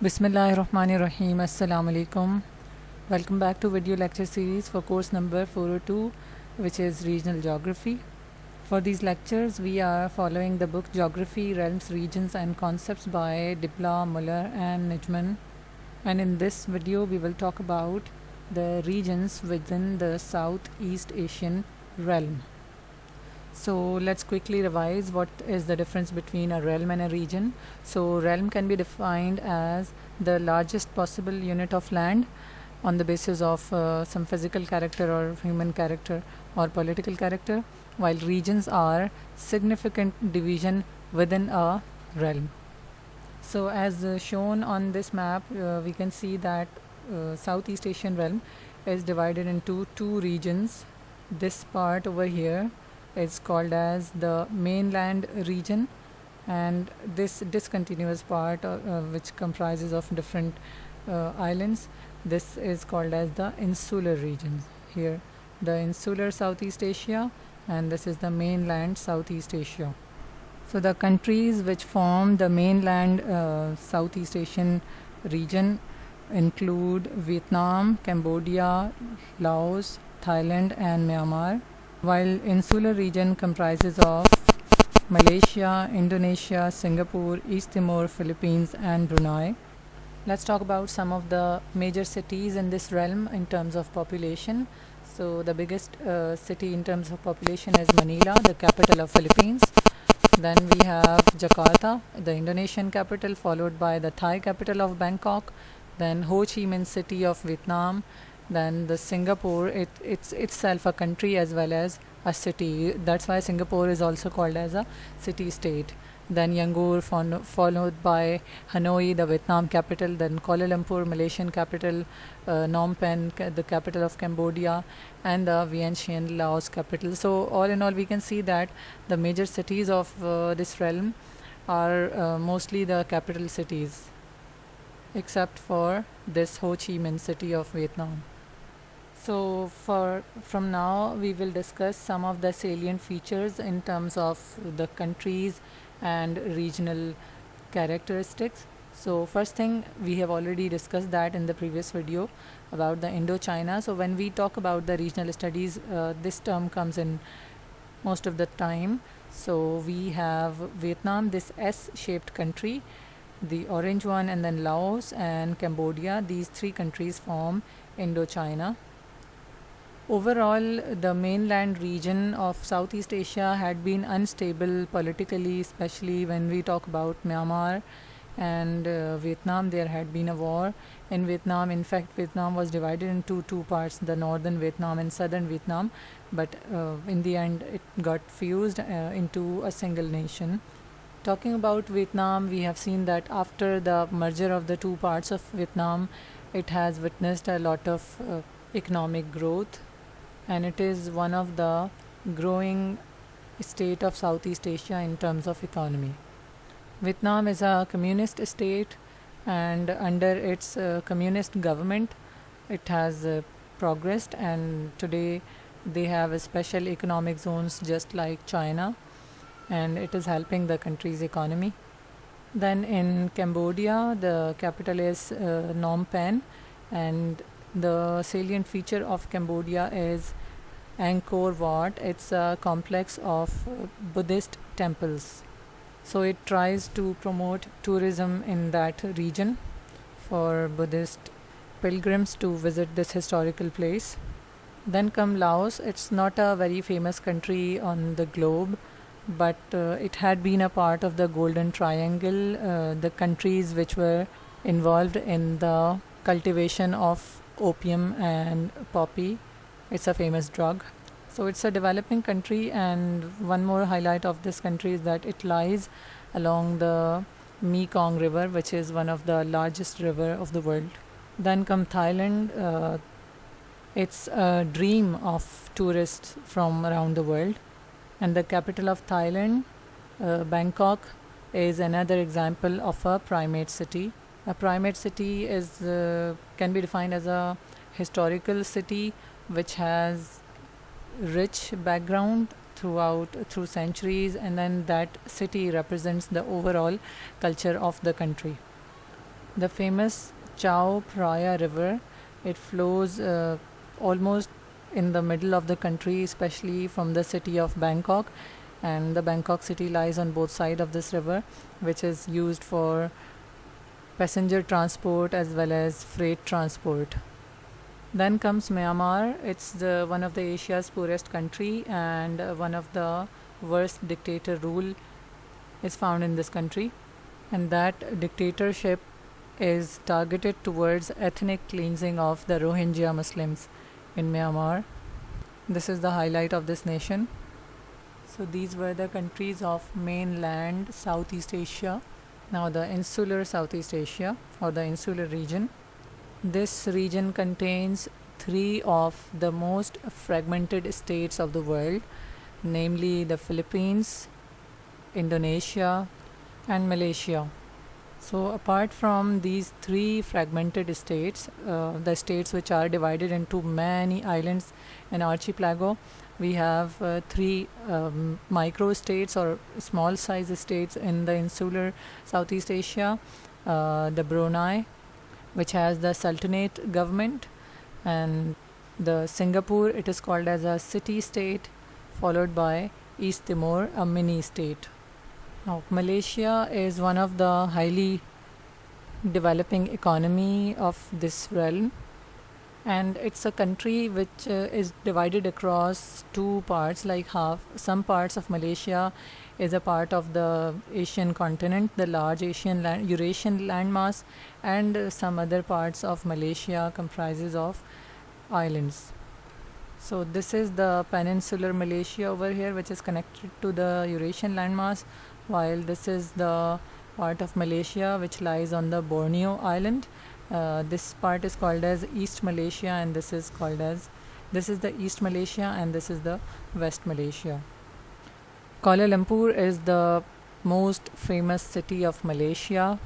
Bismillahirrahmanirrahim. Assalamu alaikum. Welcome back to video lecture series for course number 402, which is regional geography. For these lectures, we are following the book Geography, Realms, Regions and Concepts by Dibla, Muller and Nijman. And in this video, we will talk about the regions within the Southeast Asian realm. So let's quickly revise what is the difference between a realm and a region. So realm can be defined as the largest possible unit of land on the basis of some physical character or human character or political character, while regions are significant division within a realm. So as shown on this map, we can see that Southeast Asian realm is divided into two regions. This part over here is called as the mainland region, and this discontinuous part which comprises of different islands, this is called as the insular region. Here the insular Southeast Asia, and this is the mainland Southeast Asia. So the countries which form the mainland Southeast Asian region include Vietnam, Cambodia, Laos, Thailand and Myanmar, while insular region comprises of Malaysia, Indonesia, Singapore, East Timor, Philippines and Brunei. Let's talk about some of the major cities in this realm in terms of population. So the biggest city in terms of population is Manila, the capital of Philippines. Then we have Jakarta, the Indonesian capital, followed by the Thai capital of Bangkok, then Ho Chi Minh City of Vietnam, then the Singapore, it's itself a country as well as a city. That's why Singapore is also called as a city state. Then Yangon, followed by Hanoi, the Vietnam capital, then Kuala Lumpur, Malaysian capital, Phnom Penh, the capital of Cambodia, and the Vientiane, Laos capital. So all in all, we can see that the major cities of this realm are mostly the capital cities, except for this Ho Chi Minh City of Vietnam. So from now we will discuss some of the salient features in terms of the countries and regional characteristics. So first thing, we have already discussed that in the previous video about the Indochina. So when we talk about the regional studies, this term comes in most of the time. So we have Vietnam, this S-shaped country, the orange one, and then Laos and Cambodia. These three countries form Indochina. Overall, the mainland region of Southeast Asia had been unstable politically, especially when we talk about Myanmar and Vietnam. There had been a war in Vietnam. In fact, Vietnam was divided into two parts, the northern Vietnam and southern Vietnam, but in the end it got fused into a single nation. Talking about Vietnam, we have seen that after the merger of the two parts of Vietnam, it has witnessed a lot of economic growth, and it is one of the growing state of Southeast Asia in terms of economy. Vietnam is a communist state, and under its communist government it has progressed, and today they have special economic zones just like China, and it is helping the country's economy. Then in Cambodia, the capital is Phnom Penh, and the salient feature of Cambodia is Angkor Wat. It's a complex of Buddhist temples. So it tries to promote tourism in that region for Buddhist pilgrims to visit this historical place. Then come Laos. It's not a very famous country on the globe, but it had been a part of the Golden Triangle, the countries which were involved in the cultivation of opium and poppy. It's a famous drug. So it's a developing country, and one more highlight of this country is that it lies along the Mekong River, which is one of the largest river of the world. Then come Thailand. It's a dream of tourists from around the world, and the capital of Thailand, Bangkok, is another example of a primate city. A primate city is can be defined as a historical city which has rich background through centuries, and then that city represents the overall culture of the country. The famous Chao Phraya River, it flows almost in the middle of the country, especially from the city of Bangkok. And the Bangkok city lies on both sides of this river, which is used for passenger transport as well as freight transport. Then comes Myanmar. It's one of the Asia's poorest country, and one of the worst dictator rule is found in this country. And that dictatorship is targeted towards ethnic cleansing of the Rohingya Muslims in Myanmar. This is the highlight of this nation. So these were the countries of mainland Southeast Asia. Now the insular Southeast Asia, or the insular region. This region contains three of the most fragmented states of the world, namely the Philippines, Indonesia, and Malaysia. So apart from these three fragmented states, the states which are divided into many islands and archipelago, we have three micro states or small size states in the insular Southeast Asia. The Brunei, which has the Sultanate government, and the Singapore, it is called as a city state, followed by East Timor, a mini state. Now, Malaysia is one of the highly developing economy of this realm, and it's a country which is divided across two parts, like half. Some parts of Malaysia is a part of the Asian continent, the large Eurasian landmass, and some other parts of Malaysia comprises of islands. So this is the peninsular Malaysia over here, which is connected to the Eurasian landmass, while this is the part of Malaysia which lies on the Borneo island. This part is called as East Malaysia, and this is the East Malaysia, and this is the West Malaysia. Kuala Lumpur is the most famous city of Malaysia.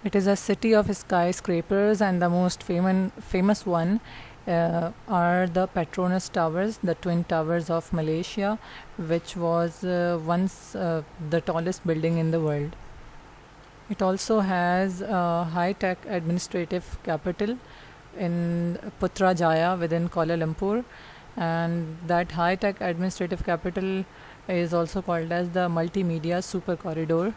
It is a city of skyscrapers, and the most famous one are the Petronas Towers, the Twin Towers of Malaysia, which was once the tallest building in the world. It also has a high-tech administrative capital in Putrajaya within Kuala Lumpur, and that high-tech administrative capital is also called as the Multimedia Super Corridor.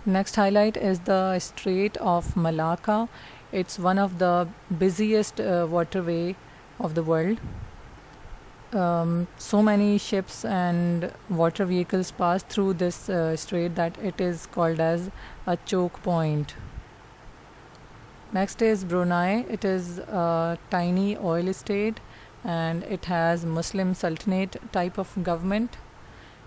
Next highlight is the Strait of Malacca. It's one of the busiest waterway of the world. So many ships and water vehicles pass through this strait that it is called as a choke point. Next is Brunei. It is a tiny oil state, and it has Muslim Sultanate type of government.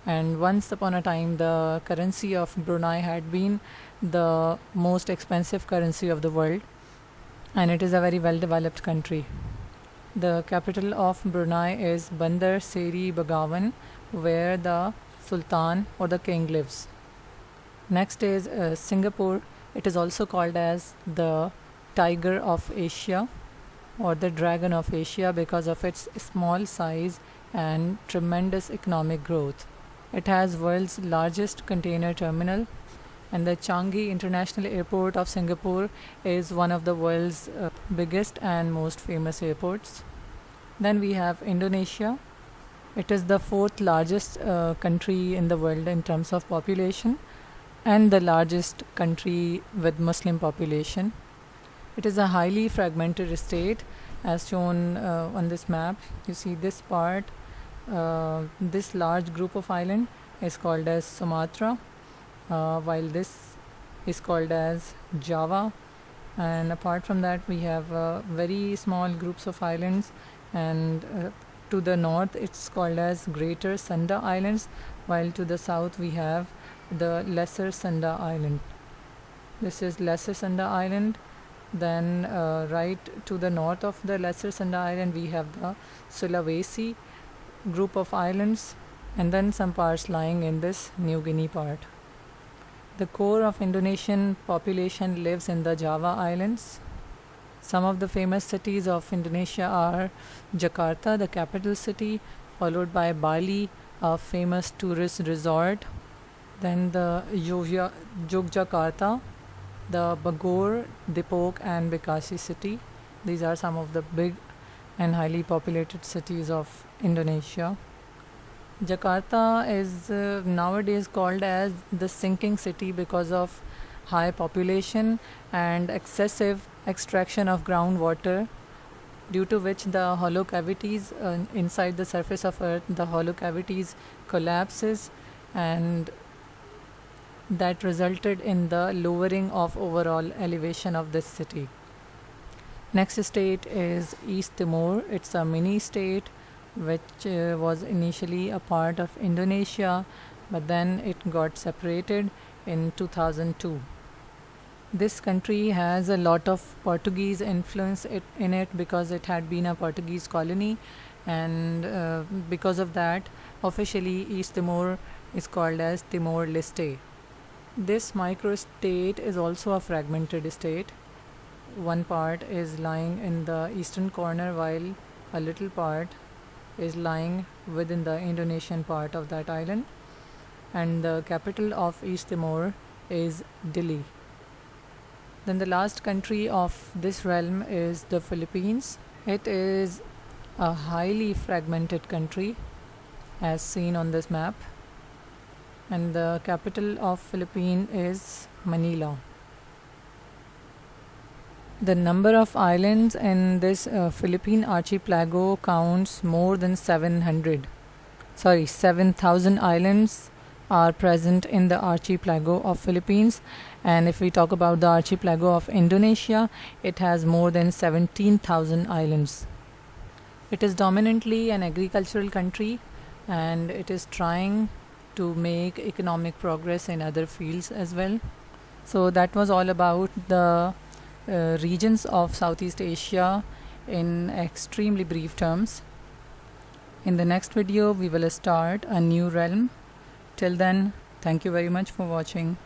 And once upon a time, the currency of Brunei had been the most expensive currency of the world, and it is a very well developed country. The capital of Brunei is Bandar Seri Begawan, where the Sultan or the king lives. Next is Singapore. It is also called as the Tiger of Asia or the Dragon of Asia because of its small size and tremendous economic growth. It has world's largest container terminal, and the Changi International Airport of Singapore is one of the world's biggest and most famous airports. Then we have Indonesia. It is the fourth largest country in the world in terms of population, and the largest country with Muslim population. It is a highly fragmented state, as shown on this map. You see this part, this large group of island is called as Sumatra, while this is called as Java, and apart from that we have very small groups of islands, and to the north it's called as Greater Sunda Islands, while to the south we have the Lesser Sunda Island. This is Lesser Sunda Island. Then right to the north of the Lesser Sunda Island we have the Sulawesi group of islands, and then some parts lying in this New Guinea part. The core of Indonesian population lives in the Java Islands. Some of the famous cities of Indonesia are Jakarta, the capital city, followed by Bali, a famous tourist resort, then the Yogyakarta, the Bogor, Depok and Bekasi city. These are some of the big and highly populated cities of Indonesia. Jakarta is nowadays called as the sinking city because of high population and excessive extraction of groundwater, due to which the hollow cavities inside the surface of earth, the hollow cavities collapses, and that resulted in the lowering of overall elevation of this city. Next state is East Timor. It's a mini state which was initially a part of Indonesia, but then it got separated in 2002. This country has a lot of Portuguese influence in it because it had been a Portuguese colony, and because of that, officially East Timor is called as Timor-Leste. This microstate is also a fragmented state. One part is lying in the eastern corner, while a little part is lying within the Indonesian part of that island, and the capital of East Timor is Dili. Then the last country of this realm is the Philippines. It is a highly fragmented country as seen on this map, and the capital of Philippines is Manila. The number of islands in this Philippine archipelago counts more than 7,000 islands are present in the archipelago of Philippines, and if we talk about the archipelago of Indonesia, it has more than 17,000 islands. It is dominantly an agricultural country, and it is trying to make economic progress in other fields as well. So that was all about the regions of Southeast Asia in extremely brief terms. In the next video, we will start a new realm. Till then, thank you very much for watching.